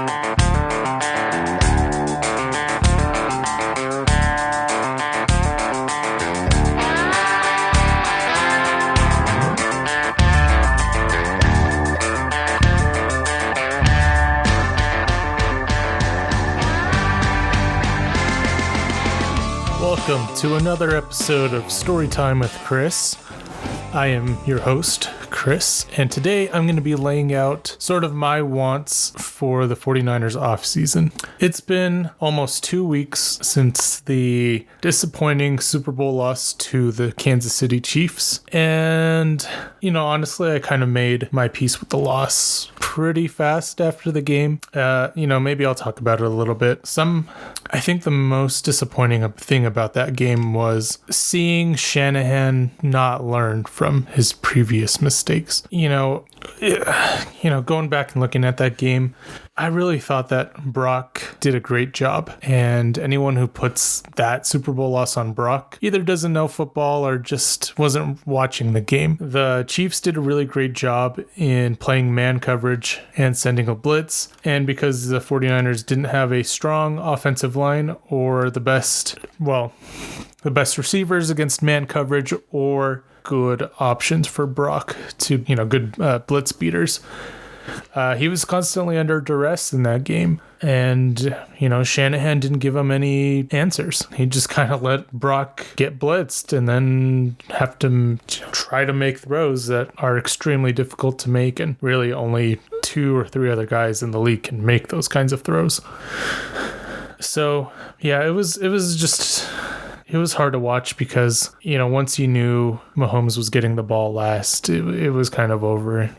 Welcome to another episode of Storytime with Chris. I am your host, Chris, and today I'm going to be laying out sort of my wants for the 49ers offseason. It's been almost 2 weeks since the disappointing Super Bowl loss to the Kansas City Chiefs, and, honestly, I kind of made my peace with the loss pretty fast after the game. Maybe I'll talk about it a little bit. I think the most disappointing thing about that game was seeing Shanahan not learn from his previous mistakes. Going back and looking at that game, I really thought that Brock did a great job, and anyone who puts that Super Bowl loss on Brock either doesn't know football or just wasn't watching the game. The Chiefs did a really great job in playing man coverage and sending a blitz, and because the 49ers didn't have a strong offensive line or the best receivers against man coverage or good options for Brock to, good blitz beaters. He was constantly under duress in that game, and, Shanahan didn't give him any answers. He just kind of let Brock get blitzed and then have to try to make throws that are extremely difficult to make, and really only 2 or 3 other guys in the league can make those kinds of throws. So, yeah, it was hard to watch because, once you knew Mahomes was getting the ball last, it was kind of over,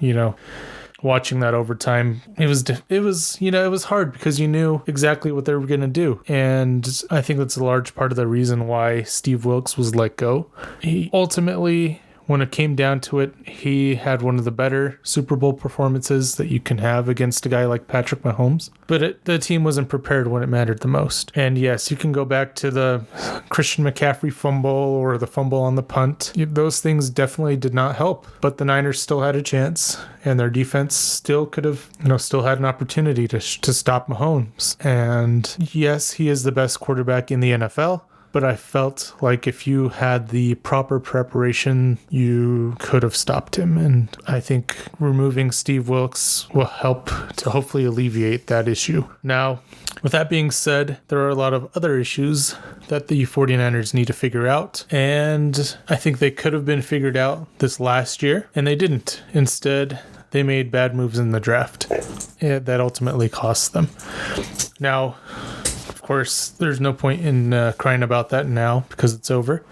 Watching that overtime, it was hard because you knew exactly what they were going to do. And I think that's a large part of the reason why Steve Wilks was let go. He ultimately, when it came down to it, he had one of the better Super Bowl performances that you can have against a guy like Patrick Mahomes. But the team wasn't prepared when it mattered the most. And yes, you can go back to the Christian McCaffrey fumble or the fumble on the punt. Those things definitely did not help. But the Niners still had a chance, and their defense still could have, still had an opportunity to stop Mahomes. And yes, he is the best quarterback in the NFL. But I felt like if you had the proper preparation, you could have stopped him. And I think removing Steve Wilks will help to hopefully alleviate that issue. Now, with that being said, there are a lot of other issues that the 49ers need to figure out. And I think they could have been figured out this last year, and they didn't. Instead, they made bad moves in the draft. That ultimately cost them. Now, of course, there's no point in crying about that now because it's over.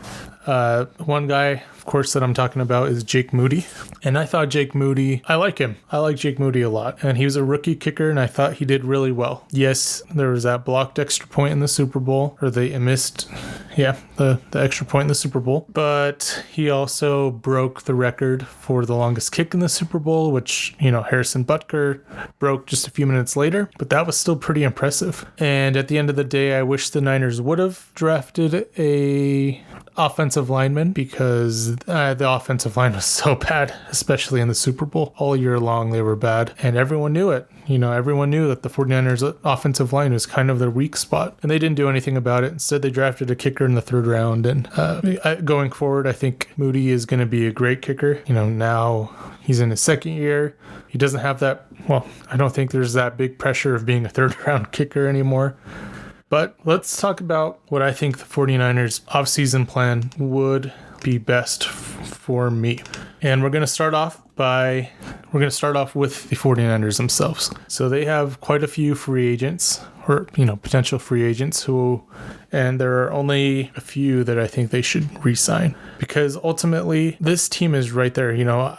One guy, of course, that I'm talking about is Jake Moody. And I thought Jake Moody, I like him. I like Jake Moody a lot. And he was a rookie kicker, and I thought he did really well. Yes, there was that blocked extra point in the Super Bowl, or they missed, the extra point in the Super Bowl. But he also broke the record for the longest kick in the Super Bowl, which, Harrison Butker broke just a few minutes later. But that was still pretty impressive. And at the end of the day, I wish the Niners would have drafted a offensive lineman because the offensive line was so bad, especially in the Super Bowl. All year long, they were bad, and everyone knew it. Everyone knew that the 49ers offensive line was kind of their weak spot, and they didn't do anything about it. Instead, they drafted a kicker in the 3rd round, and going forward, I think Moody is going to be a great kicker. Now he's in his 2nd year. He doesn't have that, I don't think there's that big pressure of being a 3rd round kicker anymore. But let's talk about what I think the 49ers offseason plan would be best for me. And we're going to start off with the 49ers themselves. So they have quite a few free agents or, potential free agents and there are only a few that I think they should re-sign because ultimately this team is right there.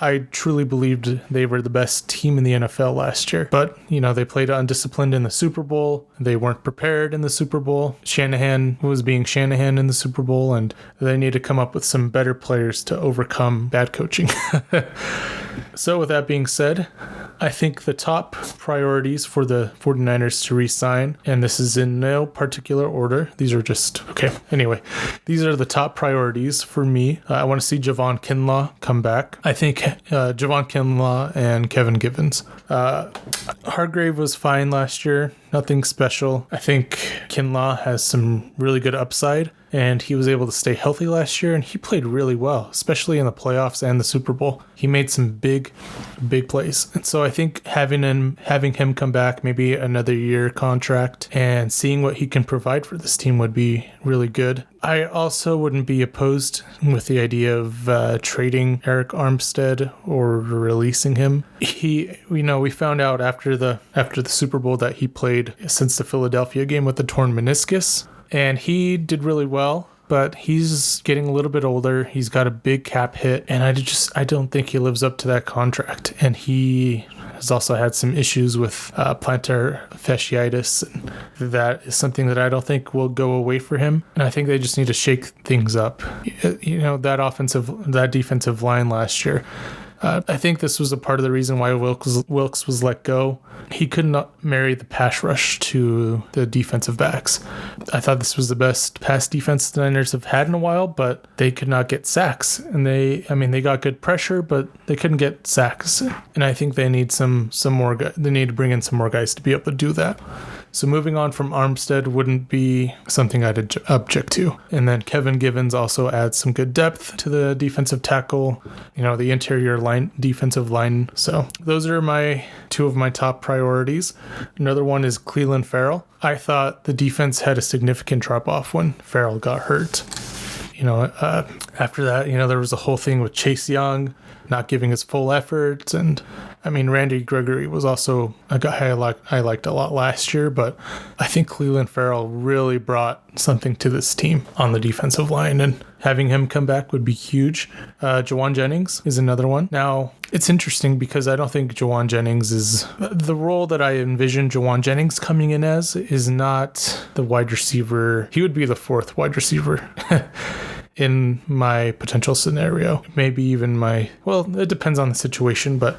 I truly believed they were the best team in the NFL last year, but, they played undisciplined in the Super Bowl. They weren't prepared in the Super Bowl. Shanahan was being Shanahan in the Super Bowl, and they need to come up with some better players to overcome bad coaching. So with that being said, I think the top priorities for the 49ers to re-sign, and this is in no particular order. These are just, okay. Anyway, these are the top priorities for me. I want to see Javon Kinlaw come back. I think Javon Kinlaw and Kevin Givens. Hargrave was fine last year. Nothing special. I think Kinlaw has some really good upside, and he was able to stay healthy last year, and he played really well, especially in the playoffs and the Super Bowl. He made some big plays. And so I think having him come back, maybe another year contract, and seeing what he can provide for this team would be really good. I also wouldn't be opposed with the idea of trading Eric Armstead or releasing him. We found out after the Super Bowl that he played since the Philadelphia game with the torn meniscus, and he did really well. But he's getting a little bit older. He's got a big cap hit, and I don't think he lives up to that contract. And he has also had some issues with plantar fasciitis, and that is something that I don't think will go away for him. And I think they just need to shake things up. That defensive line last year. I think this was a part of the reason why Wilkes was let go. He could not marry the pass rush to the defensive backs. I thought this was the best pass defense the Niners have had in a while, but they could not get sacks. And they got good pressure, but they couldn't get sacks. And I think they need some more guys. They need to bring in some more guys to be able to do that. So moving on from Armstead wouldn't be something I'd object to. And then Kevin Givens also adds some good depth to the defensive tackle, the interior defensive line. So those are two of my top priorities. Another one is Clelin Ferrell. I thought the defense had a significant drop off when Ferrell got hurt. After that, there was a whole thing with Chase Young not giving his full effort. And Randy Gregory was also a guy I liked a lot last year, but I think Clelin Ferrell really brought something to this team on the defensive line, and having him come back would be huge. Jawan Jennings is another one. Now, it's interesting because I don't think Jawan Jennings is the role that I envision Jawan Jennings coming in as is not the wide receiver. He would be the fourth wide receiver. In my potential scenario, maybe even it depends on the situation, but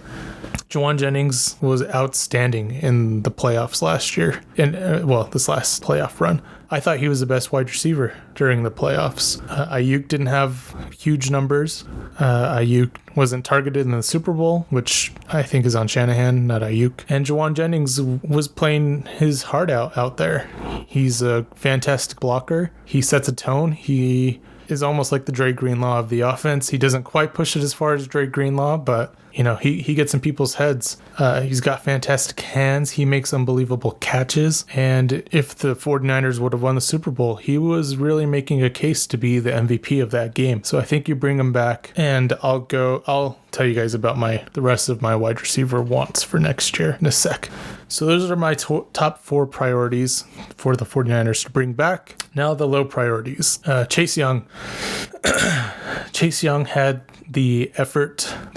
Jawan Jennings was outstanding in the playoffs last year, this last playoff run. I thought he was the best wide receiver during the playoffs. Aiyuk didn't have huge numbers. Aiyuk wasn't targeted in the Super Bowl, which I think is on Shanahan, not Aiyuk. And Jawan Jennings was playing his heart out there. He's a fantastic blocker. He sets a tone. He is almost like the Dre Greenlaw of the offense. He doesn't quite push it as far as Dre Greenlaw, but he gets in people's heads. He's got fantastic hands. He makes unbelievable catches. And if the 49ers would have won the Super Bowl, he was really making a case to be the MVP of that game. So I think you bring him back, and I'll tell you guys about the rest of my wide receiver wants for next year in a sec. So those are my top four priorities for the 49ers to bring back. Now the low priorities. Chase Young. Chase Young had the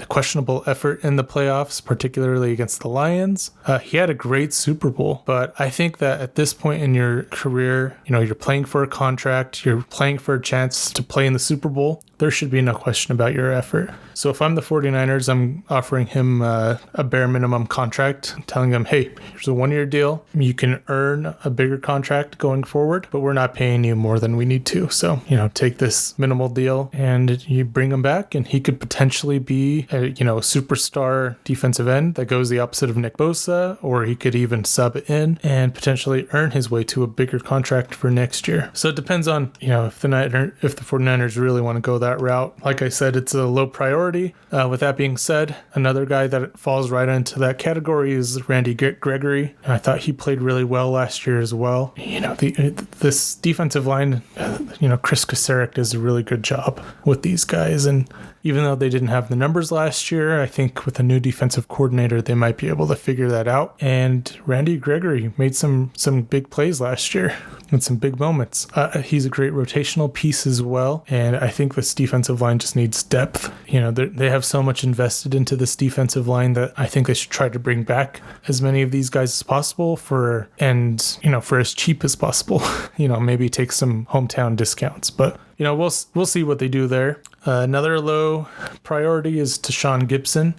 questionable effort in the playoffs, particularly against the Lions. He had a great Super Bowl, but I think that at this point in your career, you're playing for a contract, you're playing for a chance to play in the Super Bowl. There should be no question about your effort. So if I'm the 49ers, I'm offering him a bare minimum contract, telling him, hey, here's a 1-year deal. You can earn a bigger contract going forward, but we're not paying you more than we need to. So, take this minimal deal and you bring him back, and he could potentially be a superstar defensive end that goes the opposite of Nick Bosa, or he could even sub in and potentially earn his way to a bigger contract for next year. So it depends on, if the 49ers really want to go that route. Like I said, it's a low priority. With that being said, another guy that falls right into that category is Randy Gregory. I thought he played really well last year as well. This defensive line, Chris Kasarik does a really good job with these guys, and even though they didn't have the numbers last year, I think with a new defensive coordinator, they might be able to figure that out. And Randy Gregory made some big plays last year and some big moments. He's a great rotational piece as well. And I think this defensive line just needs depth. They have so much invested into this defensive line that I think they should try to bring back as many of these guys as possible for as cheap as possible. Maybe take some hometown discounts, but we'll see what they do there. Another low priority is Tashaun Gibson.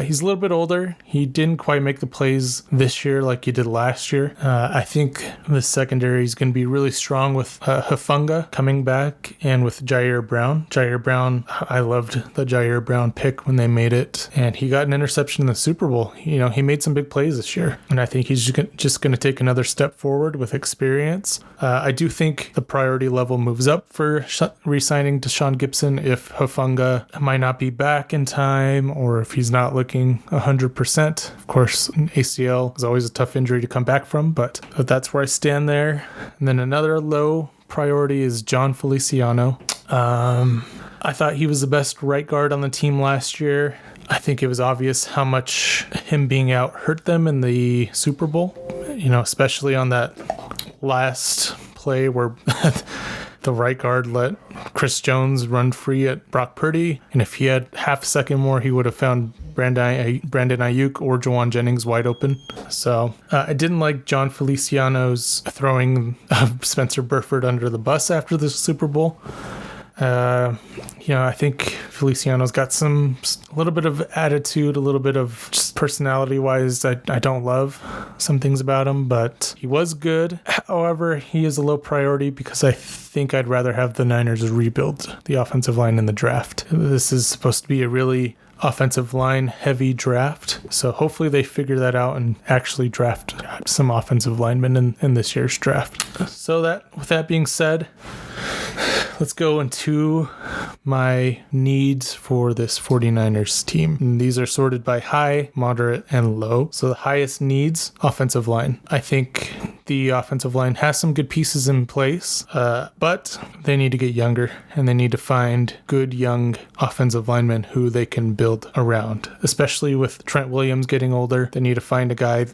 He's a little bit older. He didn't quite make the plays this year like he did last year. I think the secondary is going to be really strong with Hufanga coming back and with Jair Brown. Jair Brown, I loved the Jair Brown pick when they made it, and he got an interception in the Super Bowl. He made some big plays this year, and I think he's just going to take another step forward with experience. I do think the priority level moves up for re-signing Deshaun Gibson if Hufanga might not be back in time or if he's not looking 100%. Of course, an ACL is always a tough injury to come back from, but that's where I stand there. And then another low priority is John Feliciano. I thought he was the best right guard on the team last year. I think it was obvious how much him being out hurt them in the Super Bowl, especially on that last play where the right guard let Chris Jones run free at Brock Purdy. And if he had half a second more, he would have found Brandon Aiyuk or Jawan Jennings wide open. So I didn't like John Feliciano's throwing Spencer Burford under the bus after the Super Bowl. I think Feliciano's got a little bit of attitude, a little bit of just personality-wise. I don't love some things about him, but he was good. However, he is a low priority because I think I'd rather have the Niners rebuild the offensive line in the draft. This is supposed to be a really offensive line heavy draft, so hopefully they figure that out and actually draft some offensive linemen in this year's draft. So with that being said, let's go into my needs for this 49ers team. And these are sorted by high, moderate, and low. So the highest needs, offensive line. I think the offensive line has some good pieces in place, but they need to get younger, and they need to find good young offensive linemen who they can build around, especially with Trent Williams getting older. They need to find a guy.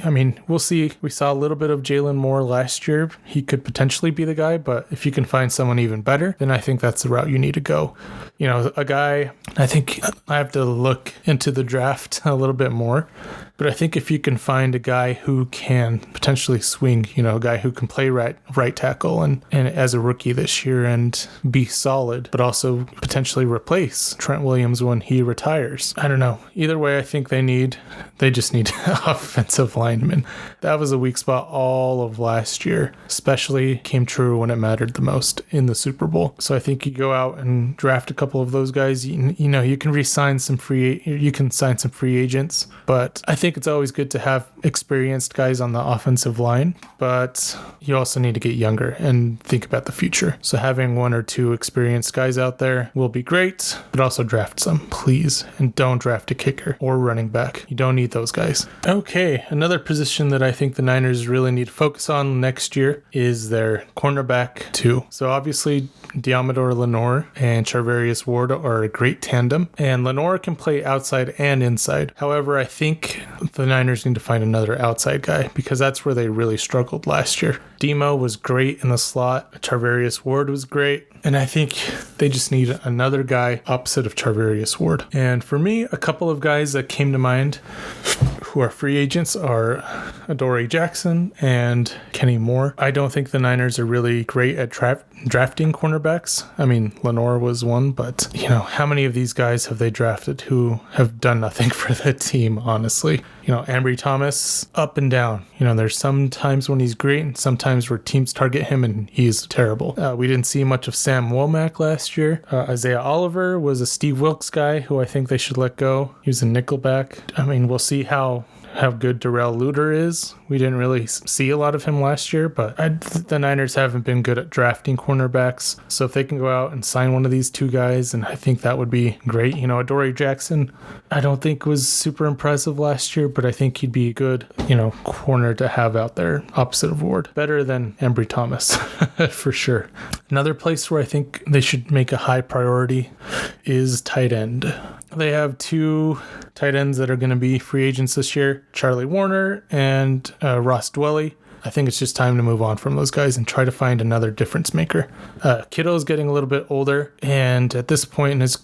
I mean, we'll see. We saw a little bit of Jalen Moore last year. He could potentially be the guy, but if you can find someone even better, then I think that's the route you need to go. A guy, I think I have to look into the draft a little bit more, but I think if you can find a guy who can potentially swing, a guy who can play right tackle and as a rookie this year and be solid, but also potentially replace Trent Williams when he retires. I don't know. Either way, I think they just need offensive linemen. That was a weak spot all of last year, especially came true when it mattered the most in the Super Bowl. So I think you go out and draft a couple of those guys. You can sign some free agents, but I think it's always good to have experienced guys on the offensive line, but you also need to get younger and think about the future. So having one or two experienced guys out there will be great, but also draft some, please. And don't draft a kicker or running back. You don't need those guys. Okay, another position that I think the Niners really need to focus on next year is their cornerback 2. So obviously Deommodore Lenoir and Charvarius Ward are a great tandem, and Lenoir can play outside and inside. However, I think the Niners need to find another outside guy because that's where they really struggled last year. Demo was great in the slot. Charvarius Ward was great. And I think they just need another guy opposite of Charvarius Ward. And for me, a couple of guys that came to mind who are free agents are Adoree Jackson and Kenny Moore. I don't think the Niners are really great at drafting cornerbacks. I mean, Lenoir was one, but how many of these guys have they drafted who have done nothing for the team, honestly? Ambry Thomas, up and down. There's some times when he's great and sometimes where teams target him and he's terrible. We didn't see much of Sam Womack last year. Isaiah Oliver was a Steve Wilkes guy who I think they should let go. He was a nickelback. I mean, we'll see how good Darrell Luter is. We didn't really see a lot of him last year, but the Niners haven't been good at drafting cornerbacks. So if they can go out and sign one of these two guys, and I think that would be great. Adoree Jackson, I don't think was super impressive last year, but I think he'd be a good, corner to have out there opposite of Ward. Better than Ambry Thomas, for sure. Another place where I think they should make a high priority is tight end. They have two tight ends that are going to be free agents this year, Charlie Warner and Ross Dwelley. I think it's just time to move on from those guys and try to find another difference maker. Kittle's getting a little bit older, and at this point in his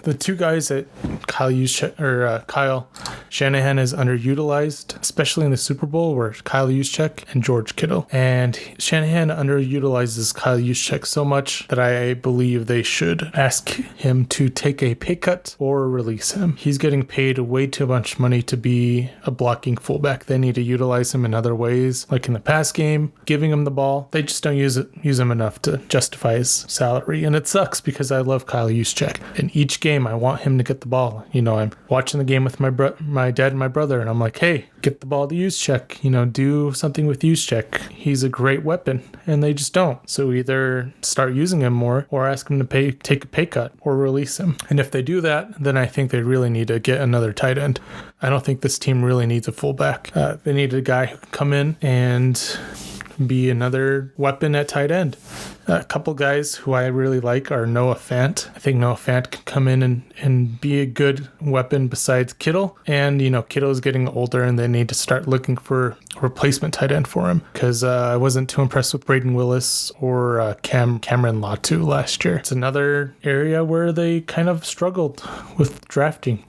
the two guys that Kyle Shanahan is underutilized, especially in the Super Bowl, were Kyle Juzczyk and George Kittle. And Shanahan underutilizes Kyle Juzczyk so much that I believe they should ask him to take a pay cut or release him. He's getting paid way too much money to be a blocking fullback. They need to utilize him in other ways, like in the pass game, giving him the ball. They just don't use him enough to justify his salary. And it sucks because I love Kyle Juzczyk. In each game, I want him to get the ball. I'm watching the game with my dad and my brother, and I'm like, hey, get the ball to Juzczyk. Do something with Juzczyk. He's a great weapon, and they just don't. So either start using him more or ask him to take a pay cut or release him. And if they do that, then I think they really need to get another tight end. I don't think this team really needs a fullback. They need a guy who can come in and be another weapon at tight end. A couple guys who I really like are Noah Fant. I think Noah Fant can come in and be a good weapon besides Kittle. And, Kittle is getting older and they need to start looking for a replacement tight end for him, because I wasn't too impressed with Braden Willis or Cameron Latu last year. It's another area where they kind of struggled with drafting.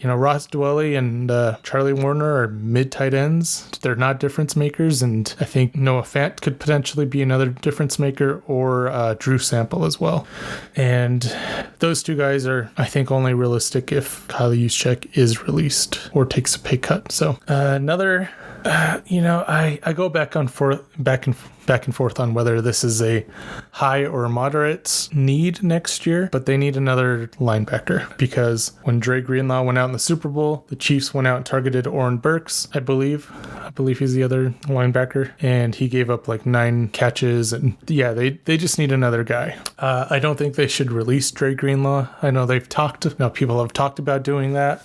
Ross Dwelley and Charlie Warner are mid tight ends. They're not difference makers, and I think Noah Fant could potentially be another difference maker, or Drew Sample as well. And those two guys are, I think, only realistic if Kyle Juzczyk is released or takes a pay cut. So another, I go back and forth on whether this is a high or moderate need next year, but they need another linebacker, because when Dre Greenlaw went out in the Super Bowl, the Chiefs went out and targeted Oren Burks, I believe he's the other linebacker, and he gave up like 9 catches, and yeah, they just need another guy. I don't think they should release Dre Greenlaw. I know people have talked about doing that,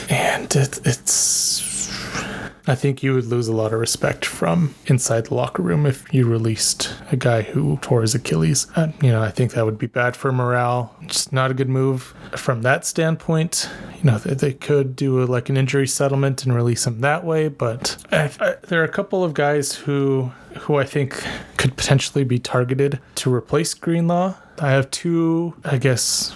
and I think you would lose a lot of respect from inside the locker room if you released a guy who tore his Achilles. I think that would be bad for morale. Just not a good move from that standpoint. They could do an injury settlement and release him that way, but there are a couple of guys who I think could potentially be targeted to replace Greenlaw. I have 2, I guess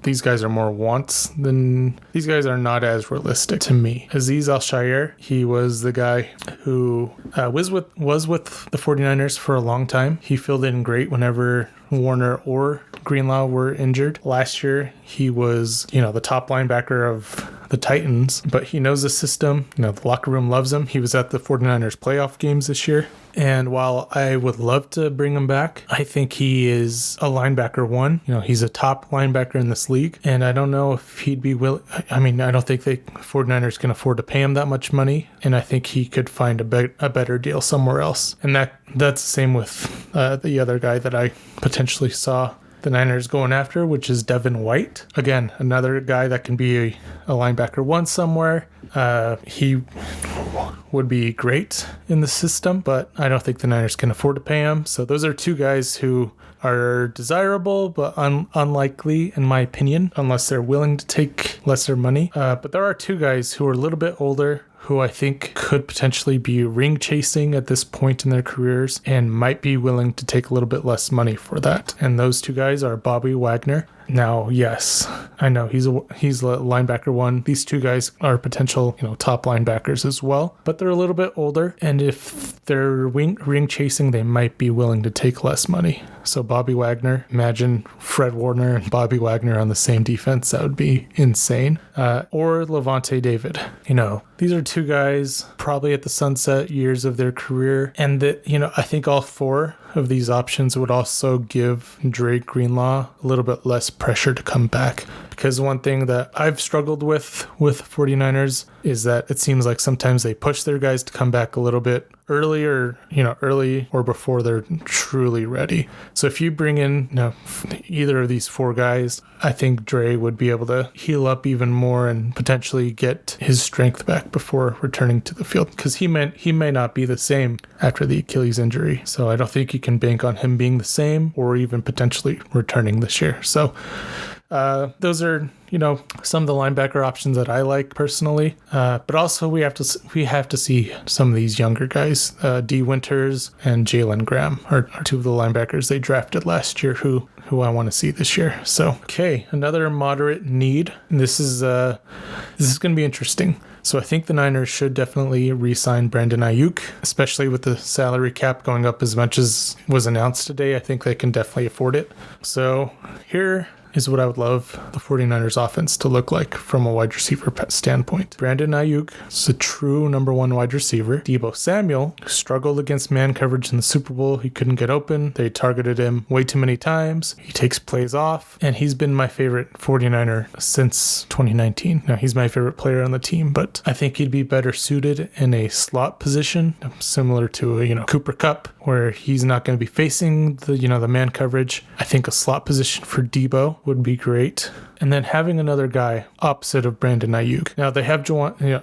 these guys are more wants than, these guys are not as realistic to me. Azeez Al-Shaair, he was the guy who was with the 49ers for a long time. He filled in great whenever Warner or Greenlaw were injured. Last year, he was, the top linebacker of the Titans, but he knows the system. The locker room loves him. He was at the 49ers playoff games this year. And while I would love to bring him back, I think he is a linebacker 1. He's a top linebacker in this league. And I don't know if he'd be willing. I don't think the 49ers can afford to pay him that much money. And I think he could find a better deal somewhere else. And that's the same with the other guy that I potentially saw the Niners going after, which is Devin White. Again, another guy that can be a linebacker 1 somewhere. He would be great in the system, but I don't think the Niners can afford to pay him. So those are 2 guys who are desirable, but unlikely, in my opinion, unless they're willing to take lesser money. But there are 2 guys who are a little bit older, who I think could potentially be ring chasing at this point in their careers and might be willing to take a little bit less money for that. And those 2 guys are Bobby Wagner. Now, yes, I know he's a linebacker 1. These 2 guys are potential, top linebackers as well, but they're a little bit older. And if they're ring chasing, they might be willing to take less money. So Bobby Wagner, imagine Fred Warner and Bobby Wagner on the same defense. That would be insane. Or Levante David. These are 2 guys probably at the sunset years of their career. And I think all 4 of these options would also give Dre Greenlaw a little bit less pressure to come back. Because one thing that I've struggled with 49ers is that it seems like sometimes they push their guys to come back a little bit early or before they're truly ready. So if you bring in either of these 4 guys, I think Dre would be able to heal up even more and potentially get his strength back before returning to the field, because he may not be the same after the Achilles injury. So I don't think you can bank on him being the same or even potentially returning this year. So those are, some of the linebacker options that I like personally. But also we have to see some of these younger guys. D. Winters and Jalen Graham are two of the linebackers they drafted last year who I want to see this year. So, okay, another moderate need. This is going to be interesting. So I think the Niners should definitely re-sign Brandon Aiyuk, especially with the salary cap going up as much as was announced today. I think they can definitely afford it. So here is what I would love the 49ers offense to look like from a wide receiver standpoint. Brandon Aiyuk is a true number one wide receiver. Deebo Samuel struggled against man coverage in the Super Bowl. He couldn't get open. They targeted him way too many times. He takes plays off, and he's been my favorite 49er since 2019. Now, he's my favorite player on the team, but I think he'd be better suited in a slot position, similar to, Cooper Kupp, where he's not going to be facing the man coverage. I think a slot position for Deebo would be great. And then having another guy opposite of Brandon Aiyuk. Now they have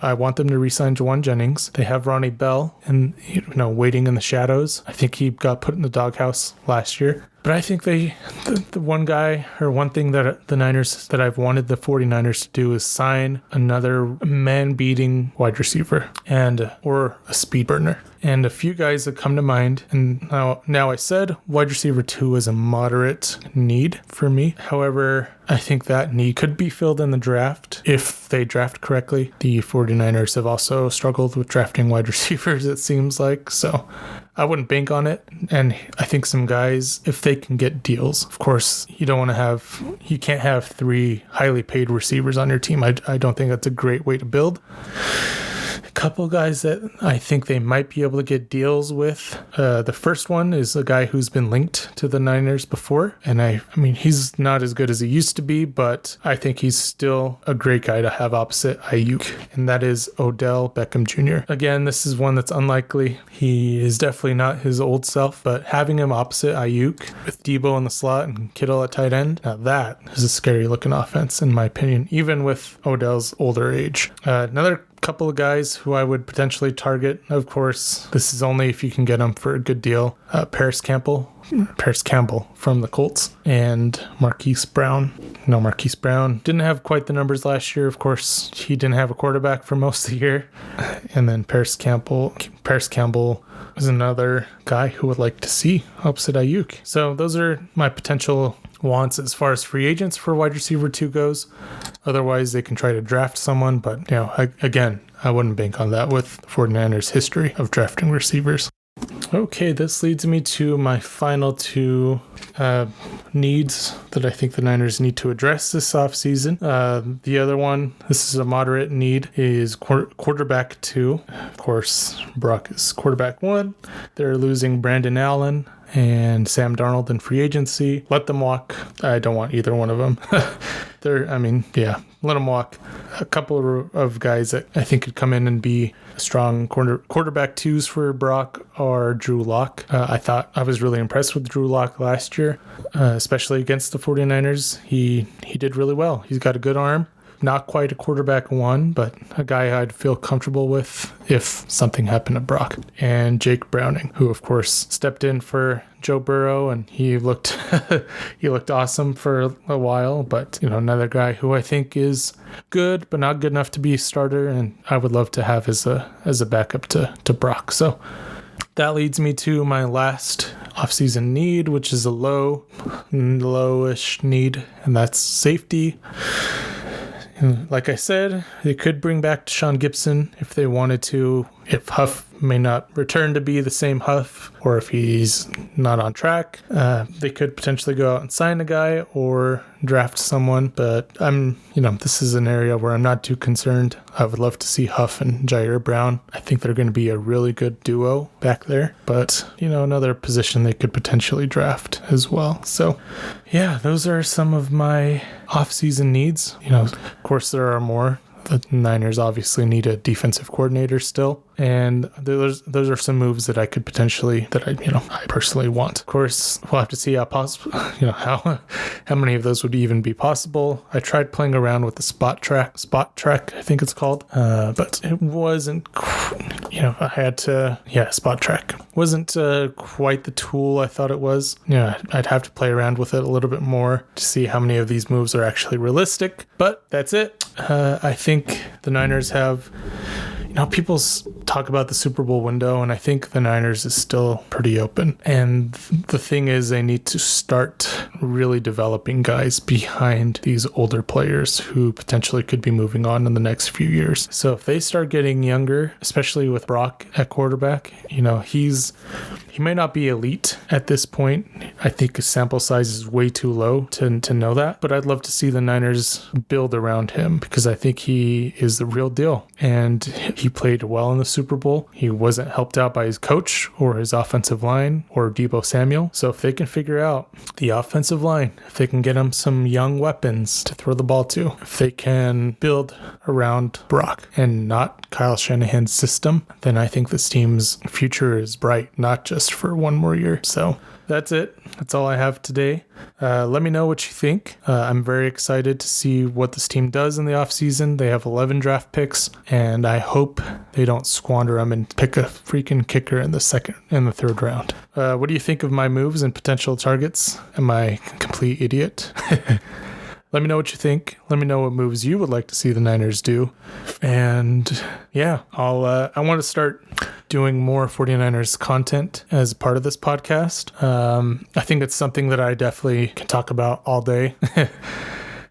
I want them to re-sign Juwan Jennings. They have Ronnie Bell and waiting in the shadows. I think he got put in the doghouse last year. But I think the one guy or one thing that the Niners that I've wanted the 49ers to do is sign another man-beating wide receiver or a speed burner. And a few guys that come to mind, and now I said wide receiver 2 is a moderate need for me. However, I think that need could be filled in the draft if they draft correctly. The 49ers have also struggled with drafting wide receivers, it seems like, so I wouldn't bank on it. And I think some guys, if they can get deals, of course, you can't have 3 highly paid receivers on your team. I don't think that's a great way to build. A couple guys that I think they might be able to get deals with. The first one is a guy who's been linked to the Niners before. And I mean, he's not as good as he used to be, but I think he's still a great guy to have opposite Aiyuk. And that is Odell Beckham Jr. Again, this is one that's unlikely. He is definitely not his old self, but having him opposite Aiyuk with Deebo in the slot and Kittle at tight end, now that is a scary looking offense in my opinion, even with Odell's older age. Another couple of guys who I would potentially target. Of course, this is only if you can get them for a good deal. Paris Campbell from the Colts, and Marquise Brown. Marquise Brown didn't have quite the numbers last year. Of course, he didn't have a quarterback for most of the year. And then Paris Campbell is another guy who would like to see opposite Aiyuk. So those are my potential wants as far as free agents for wide receiver 2 goes. Otherwise, they can try to draft someone, but I wouldn't bank on that with the 49ers' history of drafting receivers. Okay, this leads me to my final 2 needs that I think the Niners need to address this offseason. The other one, this is a moderate need, is quarterback 2. Of course, Brock is quarterback 1. They're losing Brandon Allen and Sam Darnold in free agency. Let them walk. I don't want either one of them. Let them walk. A couple of guys that I think could come in and be strong quarterback 2s for Brock are Drew Lock. I was really impressed with Drew Lock last year, especially against the 49ers. He did really well. He's got a good arm. Not quite a quarterback 1, but a guy I'd feel comfortable with if something happened to Brock. And Jake Browning, who of course stepped in for Joe Burrow, and he looked awesome for a while. But another guy who I think is good, but not good enough to be a starter, and I would love to have as a backup to Brock. So that leads me to my last offseason need, which is a lowish need, and that's safety. Like I said, they could bring back Deshaun Gibson if they wanted to, if Huff may not return to be the same Huff, or if he's not on track. They could potentially go out and sign a guy or draft someone, but this is an area where I'm not too concerned. I would love to see Huff and Jair Brown. I think they're going to be a really good duo back there, but another position they could potentially draft as well. So yeah, those are some of my off-season needs. Of course there are more. The Niners obviously need a defensive coordinator still, and those are some moves that I could potentially I personally want. Of course, we'll have to see how possible how many of those would even be possible. I tried playing around with the spot track, I think it's called, but it wasn't. I had to spot track. wasn't quite the tool I thought it was. Yeah, I'd have to play around with it a little bit more to see how many of these moves are actually realistic. But that's it. I think the Niners have... people talk about the Super Bowl window, and I think the Niners is still pretty open. And the thing is, they need to start really developing guys behind these older players who potentially could be moving on in the next few years. So if they start getting younger, especially with Brock at quarterback, he may not be elite at this point. I think his sample size is way too low to know that. But I'd love to see the Niners build around him because I think he is the real deal. And he played well in the Super Bowl. He wasn't helped out by his coach or his offensive line or Deebo Samuel. So if they can figure out the offensive line, if they can get him some young weapons to throw the ball to, if they can build around Brock and not Kyle Shanahan's system, then I think this team's future is bright, not just for one more year. So that's it. That's all I have today. Let me know what you think. I'm very excited to see what this team does in the offseason. They have 11 draft picks, and I hope they don't squander them and pick a freaking kicker in the second and the third round. What do you think of my moves and potential targets? Am I a complete idiot? Let me know what you think. Let me know what moves you would like to see the Niners do. And yeah, I want to start doing more 49ers content as part of this podcast. I think it's something that I definitely can talk about all day.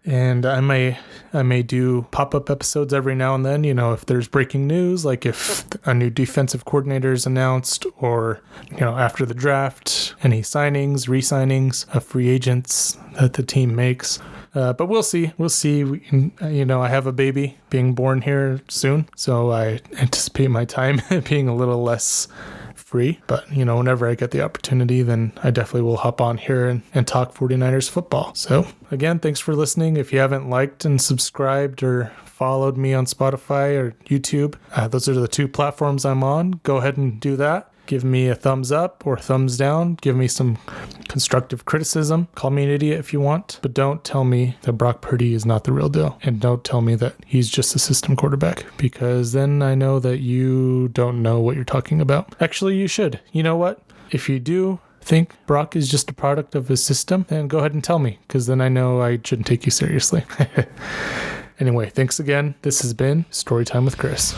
And I may do pop-up episodes every now and then, if there's breaking news, like if a new defensive coordinator is announced or, after the draft, any signings, re-signings of free agents that the team makes. But we'll see. I have a baby being born here soon, so I anticipate my time being a little less free. But, whenever I get the opportunity, then I definitely will hop on here and talk 49ers football. So, again, thanks for listening. If you haven't liked and subscribed or followed me on Spotify or YouTube, those are the two platforms I'm on. Go ahead and do that. Give me a thumbs up or thumbs down. Give me some constructive criticism. Call me an idiot if you want, but don't tell me that Brock Purdy is not the real deal. And don't tell me that he's just a system quarterback, because then I know that you don't know what you're talking about. Actually, you should. You know what? If you do think Brock is just a product of his system, then go ahead and tell me, because then I know I shouldn't take you seriously. Anyway, thanks again. This has been Storytime with Chris.